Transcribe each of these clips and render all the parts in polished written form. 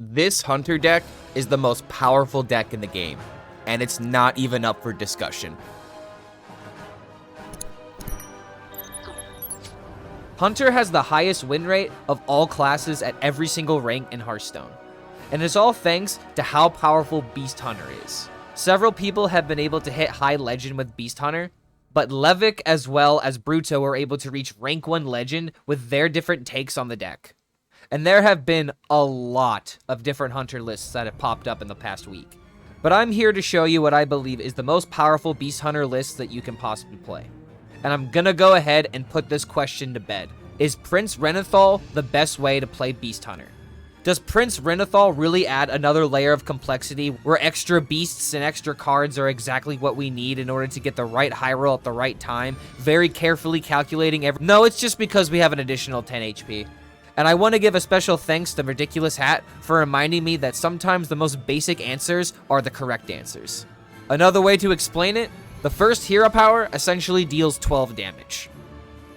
This Hunter deck is the most powerful deck in the game, and it's not even up for discussion. Hunter has the highest win rate of all classes at every single rank in Hearthstone, and it's all thanks to how powerful Beast Hunter is. Several people have been able to hit high legend with Beast Hunter, but Levick as well as Bruto were able to reach rank 1 legend with their different takes on the deck. And there have been a lot of different Hunter lists that have popped up in the past week. But I'm here to show you what I believe is the most powerful Beast Hunter list that you can possibly play. And I'm gonna go ahead and put this question to bed. Is Prince Renathal the best way to play Beast Hunter? Does Prince Renathal really add another layer of complexity where extra beasts and extra cards are exactly what we need in order to get the right high roll at the right time, very carefully calculating every— No, it's just because we have an additional 10 HP. And I want to give a special thanks to Ridiculous Hat for reminding me that sometimes the most basic answers are the correct answers. Another way to explain it, the first hero power essentially deals 12 damage.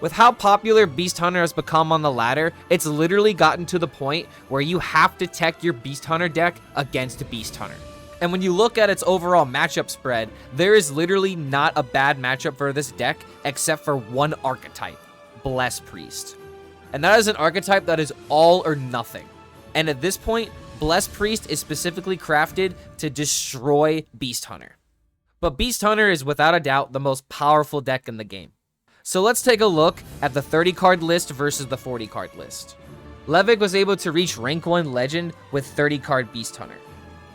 With how popular Beast Hunter has become on the ladder, it's literally gotten to the point where you have to tech your Beast Hunter deck against Beast Hunter. And when you look at its overall matchup spread, there is literally not a bad matchup for this deck except for one archetype, Bless Priest. And that is an archetype that is all or nothing. And at this point, Bless Priest is specifically crafted to destroy Beast Hunter. But Beast Hunter is without a doubt the most powerful deck in the game. So let's take a look at the 30 card list versus the 40 card list. Levick was able to reach rank 1 legend with 30 card Beast Hunter.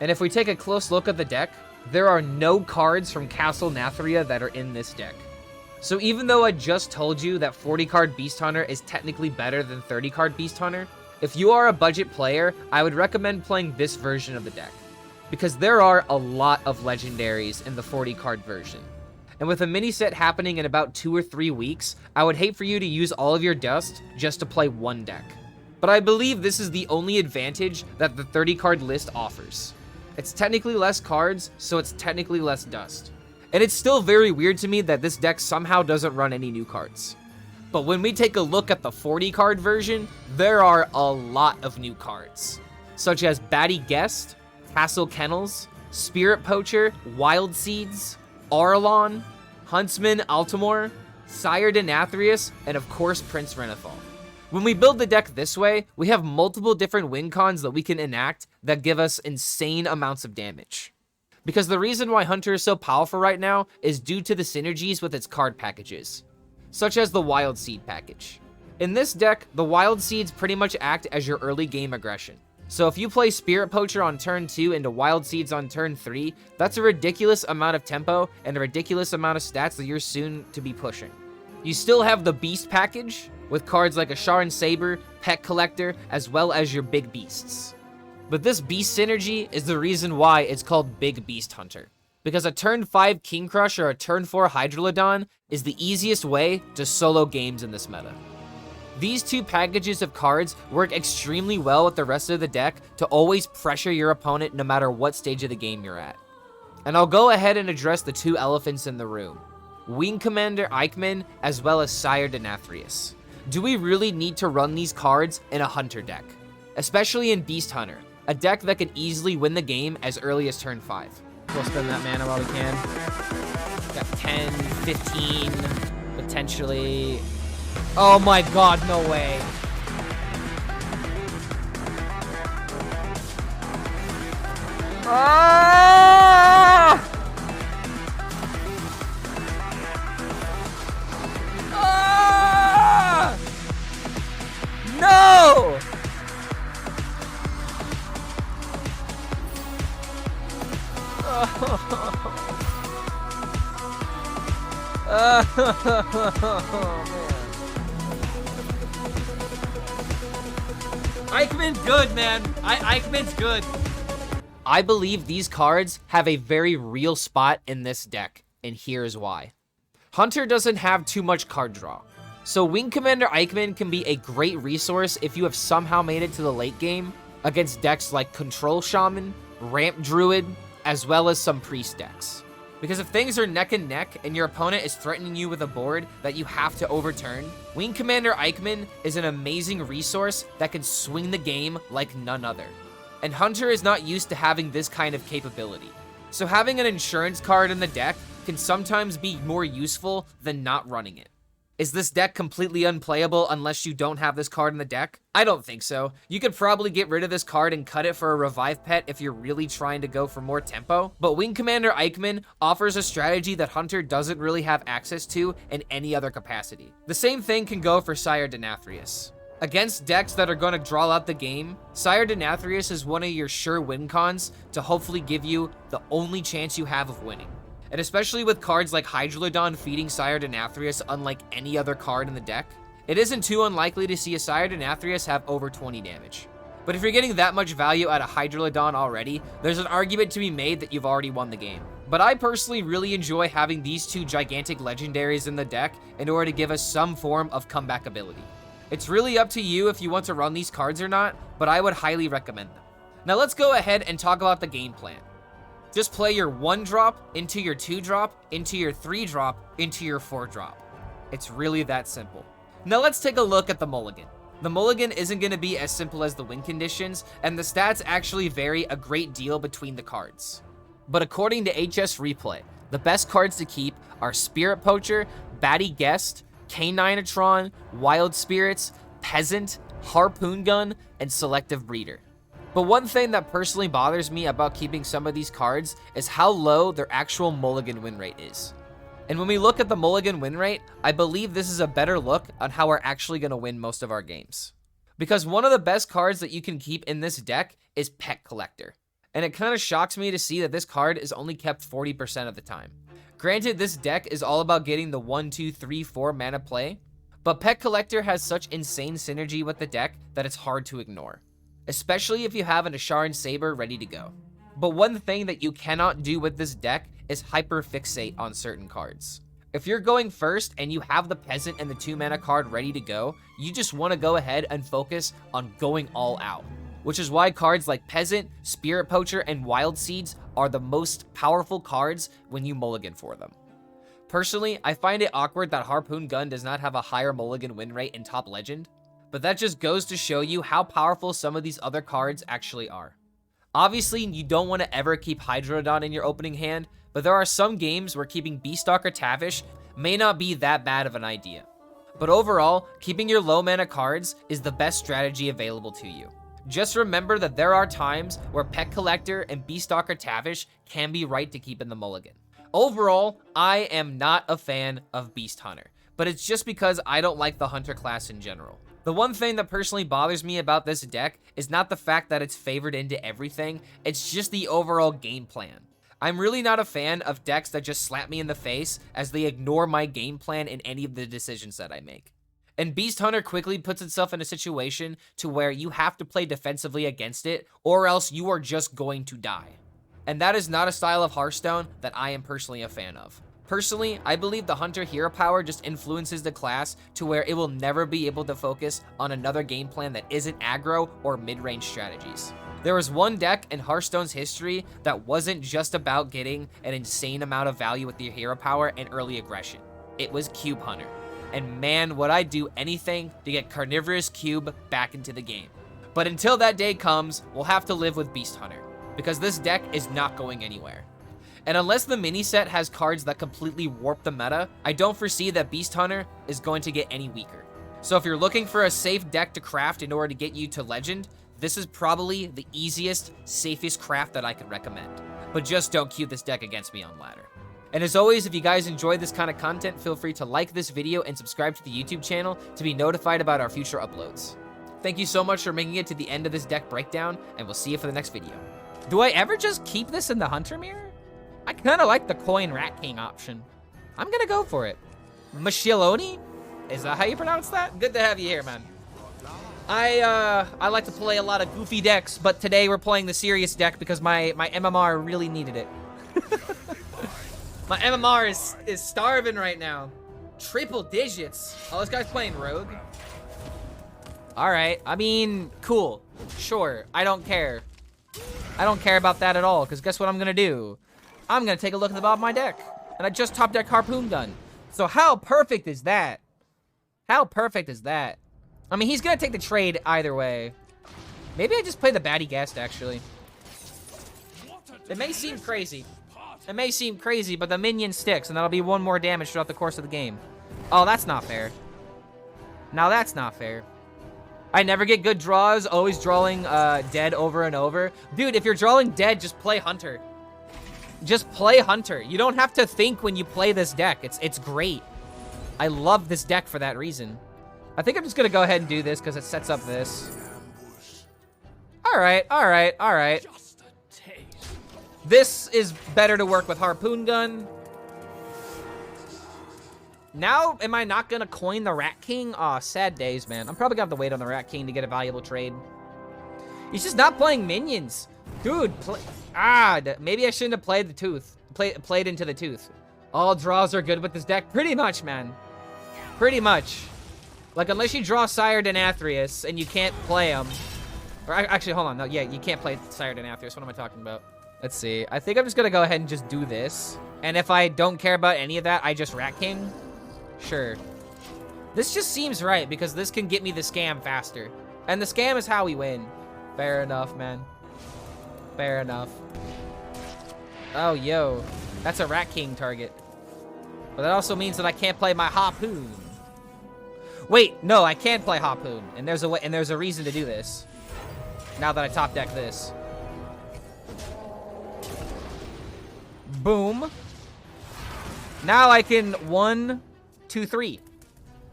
And if we take a close look at the deck, there are no cards from Castle Nathria that are in this deck. So even though I just told you that 40 card Beast Hunter is technically better than 30 card Beast Hunter, if you are a budget player, I would recommend playing this version of the deck, because there are a lot of legendaries in the 40 card version. And with a mini set happening in about 2 or 3 weeks, I would hate for you to use all of your dust just to play one deck. But I believe this is the only advantage that the 30 card list offers. It's technically less cards, so it's technically less dust. And it's still very weird to me that this deck somehow doesn't run any new cards. But when we take a look at the 40 card version, there are a lot of new cards, such as Batty Guest, Castle Kennels, Spirit Poacher, Wild Seeds, Arlon, Huntsman Altamore, Sire Denathrius, and of course Prince Renathal. When we build the deck this way, we have multiple different win cons that we can enact that give us insane amounts of damage. Because the reason why Hunter is so powerful right now is due to the synergies with its card packages, such as the Wild Seed package. In this deck, the Wild Seeds pretty much act as your early game aggression. So if you play Spirit Poacher on turn 2 into Wild Seeds on turn 3, that's a ridiculous amount of tempo and a ridiculous amount of stats that you're soon to be pushing. You still have the Beast package, with cards like a Sharan Saber, Pet Collector, as well as your big beasts. But this beast synergy is the reason why it's called Big Beast Hunter. Because a turn 5 King Crush or a turn 4 Hydrolodon is the easiest way to solo games in this meta. These two packages of cards work extremely well with the rest of the deck to always pressure your opponent no matter what stage of the game you're at. And I'll go ahead and address the two elephants in the room, Wing Commander Eichmann as well as Sire Denathrius. Do we really need to run these cards in a Hunter deck? Especially in Beast Hunter, a deck that can easily win the game as early as turn 5. We'll spend that mana while we can. Got 10, 15, potentially. Oh my god, no way. Ah! Ah! No! Oh, man. Eichmann's good, man. Eichmann's good. I believe these cards have a very real spot in this deck, and here's why. Hunter doesn't have too much card draw, so Wing Commander Eichmann can be a great resource if you have somehow made it to the late game against decks like Control Shaman, Ramp Druid, as well as some Priest decks. Because if things are neck and neck and your opponent is threatening you with a board that you have to overturn, Wing Commander Eichmann is an amazing resource that can swing the game like none other. and Hunter is not used to having this kind of capability. So having an insurance card in the deck can sometimes be more useful than not running it. Is this deck completely unplayable unless you don't have this card in the deck? I don't think so. You could probably get rid of this card and cut it for a revive pet if you're really trying to go for more tempo, but Wing Commander Eichmann offers a strategy that Hunter doesn't really have access to in any other capacity. The same thing can go for Sire Denathrius. Against decks that are going to draw out the game, Sire Denathrius is one of your sure win cons to hopefully give you the only chance you have of winning. And especially with cards like Hydrolodon feeding Sire Denathrius unlike any other card in the deck, it isn't too unlikely to see a Sire Denathrius have over 20 damage. But if you're getting that much value out of Hydrolodon already, there's an argument to be made that you've already won the game. But I personally really enjoy having these two gigantic legendaries in the deck in order to give us some form of comeback ability. It's really up to you if you want to run these cards or not, but I would highly recommend them. Now let's go ahead and talk about the game plan. Just play your 1-drop into your 2-drop, into your 3-drop, into your 4-drop. It's really that simple. Now let's take a look at the Mulligan. The Mulligan isn't going to be as simple as the win conditions, and the stats actually vary a great deal between the cards. But according to HS Replay, the best cards to keep are Spirit Poacher, Batty Guest, Caninatron, Wild Spirits, Peasant, Harpoon Gun, and Selective Breeder. But one thing that personally bothers me about keeping some of these cards is how low their actual Mulligan win rate is. And when we look at the Mulligan win rate, I believe this is a better look on how we're actually going to win most of our games. Because one of the best cards that you can keep in this deck is Pet Collector. And it kind of shocks me to see that this card is only kept 40% of the time. Granted, this deck is all about getting the 1, 2, 3, 4 mana play, but Pet Collector has such insane synergy with the deck that it's hard to ignore. Especially if you have an Asharan Saber ready to go. But one thing that you cannot do with this deck is hyperfixate on certain cards. If you're going first and you have the Peasant and the 2-mana card ready to go, you just want to go ahead and focus on going all out. Which is why cards like Peasant, Spirit Poacher, and Wild Seeds are the most powerful cards when you mulligan for them. Personally, I find it awkward that Harpoon Gun does not have a higher mulligan win rate in Top Legend, but that just goes to show you how powerful some of these other cards actually are. Obviously, you don't want to ever keep Hydrodon in your opening hand, but there are some games where keeping Beastalker Tavish may not be that bad of an idea. But overall, keeping your low mana cards is the best strategy available to you. Just remember that there are times where Pet Collector and Beastalker Tavish can be right to keep in the mulligan. Overall, I am not a fan of Beast Hunter, but it's just because I don't like the Hunter class in general. The one thing that personally bothers me about this deck is not the fact that it's favored into everything, it's just the overall game plan. I'm really not a fan of decks that just slap me in the face as they ignore my game plan in any of the decisions that I make. And Beast Hunter quickly puts itself in a situation to where you have to play defensively against it, or else you are just going to die. And that is not a style of Hearthstone that I am personally a fan of. Personally, I believe the Hunter hero power just influences the class to where it will never be able to focus on another game plan that isn't aggro or mid-range strategies. There was one deck in Hearthstone's history that wasn't just about getting an insane amount of value with your hero power and early aggression. It was Cube Hunter. And man, would I do anything to get Carnivorous Cube back into the game. But until that day comes, we'll have to live with Beast Hunter, because this deck is not going anywhere. And unless the mini set has cards that completely warp the meta, I don't foresee that Beast Hunter is going to get any weaker. So if you're looking for a safe deck to craft in order to get you to Legend, this is probably the easiest, safest craft that I could recommend. But just don't queue this deck against me on ladder. And as always, if you guys enjoy this kind of content, feel free to like this video and subscribe to the YouTube channel to be notified about our future uploads. Thank you so much for making it to the end of this deck breakdown, and we'll see you for the next video. Do I ever just keep this in the Hunter Mirror? I kind of like the Coin Rat King option. I'm gonna go for it. Mashiloni? Is that how you pronounce that? Good to have you here, man. I like to play a lot of goofy decks, but today we're playing the serious deck because my MMR really needed it. My MMR is starving right now. Triple digits. Oh, this guy's playing Rogue. All right, I mean, cool. Sure, I don't care. I don't care about that at all, because guess what I'm gonna do? I'm gonna take a look at the bottom of my deck. And I just top deck Harpoon Gun. So how perfect is that? How perfect is that? I mean, he's gonna take the trade either way. Maybe I just play the baddie guest, actually. It may seem crazy. It may seem crazy, but the minion sticks, and that'll be 1 more damage throughout the course of the game. Oh, that's not fair. Now that's not fair. I never get good draws, always drawing dead over and over. Dude, if you're drawing dead, just play Hunter. Just play Hunter. You don't have to think when you play this deck. It's great. I love this deck for that reason. I think I'm just gonna go ahead and do this because it sets up this. All right, all right, all right. This is better to work with Harpoon Gun. Now, am I not gonna coin the Rat King? Aw, sad days, man. I'm probably gonna have to wait on the Rat King to get a valuable trade. He's just not playing minions. Dude, maybe I shouldn't have played the Tooth. Played into the Tooth. All draws are good with this deck. Pretty much, man. Pretty much. Like, unless you draw Sire Denathrius and you can't play him. Or, actually, hold on. No, yeah, you can't play Sire Denathrius. What am I talking about? Let's see. I think I'm just gonna go ahead and just do this. And if I don't care about any of that, I just Rat King. Sure. This just seems right because this can get me the scam faster. And the scam is how we win. Fair enough, man. Fair enough. Oh, yo. That's a Rat King target. But that also means that I can't play my Harpoon. Wait, no, I can play Harpoon. And there's a way, and there's a reason to do this. Now that I top deck this. Boom. Now I can 1, 2, 3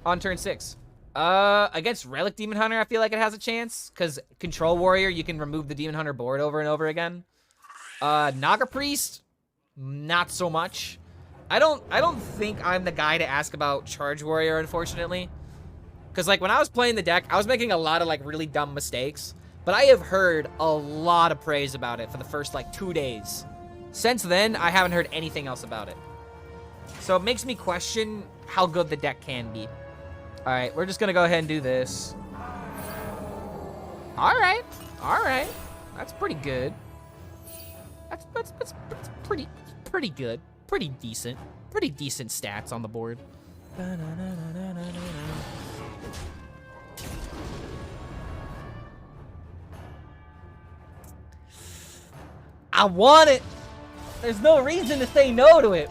on turn 6. Against Relic Demon Hunter, I feel like it has a chance. Because Control Warrior, you can remove the Demon Hunter board over and over again. Naga Priest, not so much. I don't think I'm the guy to ask about Charge Warrior, unfortunately. Because, like, when I was playing the deck, I was making a lot of, like, really dumb mistakes. But I have heard a lot of praise about it for the first, like, 2 days. Since then, I haven't heard anything else about it. So it makes me question how good the deck can be. Alright, we're just gonna go ahead and do this. Alright, alright. That's pretty good. That's pretty good. Pretty decent. Pretty decent stats on the board. I want it. There's no reason to say no to it.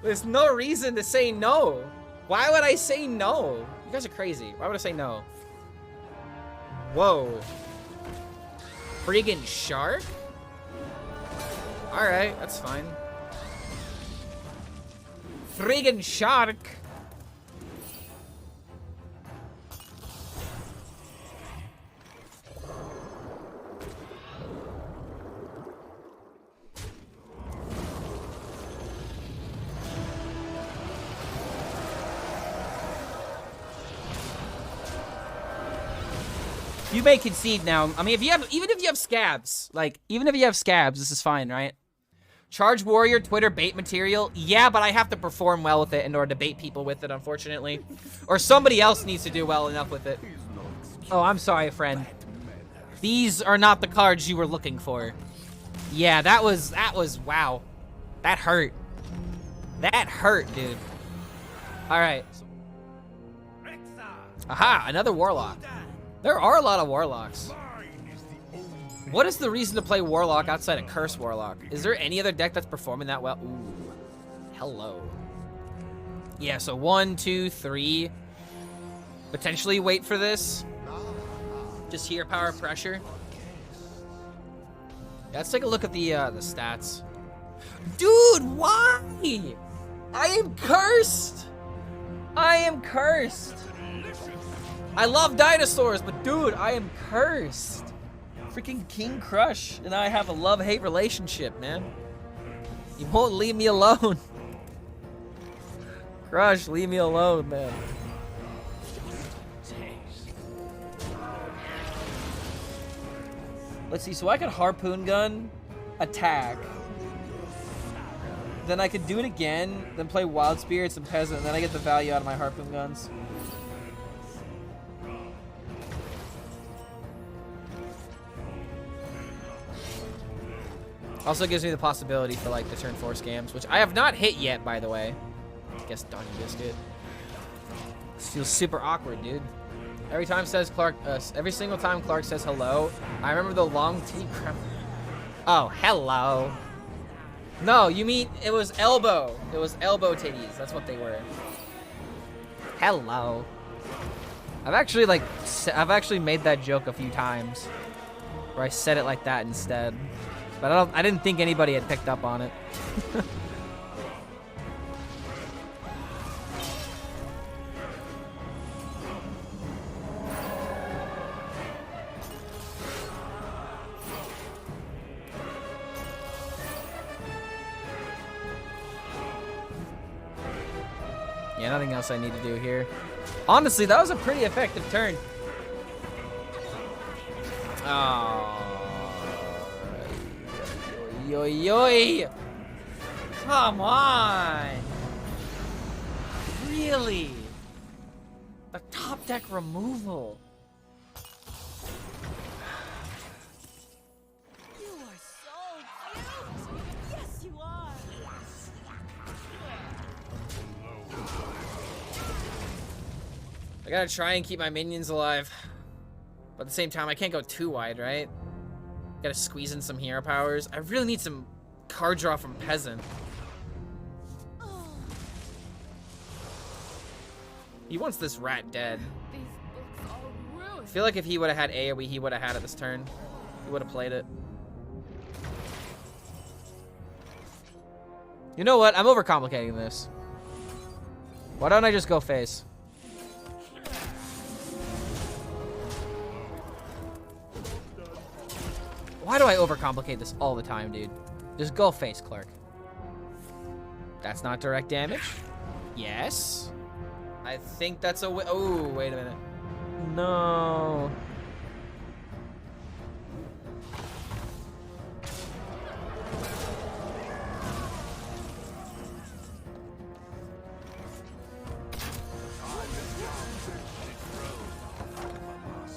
There's no reason to say no. Why would I say no? You guys are crazy. Why would I say no? Whoa. Friggin' shark? Alright, that's fine. Friggin' shark. You may concede now. I mean, even if you have scabs, like, even if you have scabs, this is fine, right? Charge Warrior, Twitter bait material. Yeah, but I have to perform well with it in order to bait people with it, unfortunately. Or somebody else needs to do well enough with it. Oh, I'm sorry, friend. These are not the cards you were looking for. Yeah, that was, wow. That hurt. That hurt, dude. All right. Aha, another Warlock. There are a lot of Warlocks. What is the reason to play Warlock outside of Curse Warlock? Is there any other deck that's performing that well? Ooh, hello. Yeah, so 1, 2, 3. Potentially wait for this. Just here, power pressure. Yeah, let's take a look at the stats. Dude, why? I am cursed. I am cursed. I love dinosaurs, but dude, I am cursed. Freaking King Crush and I have a love-hate relationship, man. You won't leave me alone. Crush, leave me alone, man. Let's see, so I could Harpoon Gun, attack. Then I could do it again, then play Wild Spirits and Peasant, and then I get the value out of my Harpoon Guns. Also gives me the possibility for, like, the turn 4 scams, which I have not hit yet, by the way. I guess Donnie Biscuit. This feels super awkward, dude. Every single time Clark says hello, I remember the long T crap. Oh, hello. No, you mean it was elbow. It was elbow titties. That's what they were. Hello. I've actually made that joke a few times, where I said it like that instead, but I didn't think anybody had picked up on it. Yeah, nothing else I need to do here. Honestly, that was a pretty effective turn. Oh. Yo, yo. Come on. Really? A top deck removal. You are so cute. Yes, you are. I gotta try and keep my minions alive. But at the same time, I can't go too wide, right? Gotta squeeze in some hero powers. I really need some card draw from Peasant. He wants this rat dead. These books are ruined. I feel like if he would have had AoE, he would have had it this turn. He would have played it. You know what? I'm overcomplicating this. Why don't I just go face? Why do I overcomplicate this all the time, dude? Just go face, Clark. That's not direct damage. Yes. I think that's a oh, wait a minute. No.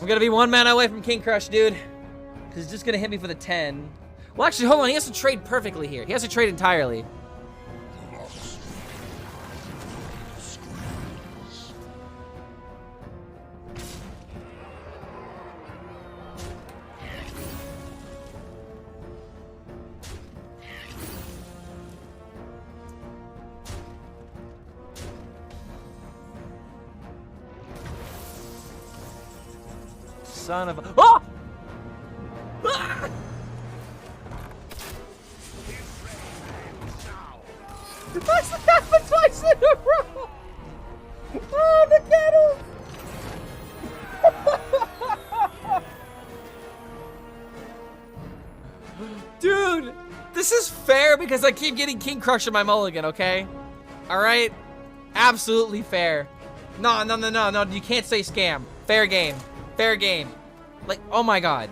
I'm gonna be 1 mana away from King Crush, dude. Because he's just gonna hit me for the 10. Well, actually, hold on. He has to trade perfectly here. He has to trade entirely. Son of a... Oh! Ah! That's happened twice in a row! Oh, the Kennels! Dude, this is fair because I keep getting King Crush in my mulligan, okay? Alright? Absolutely fair. No, you can't say scam. Fair game. Fair game. Like, oh my god.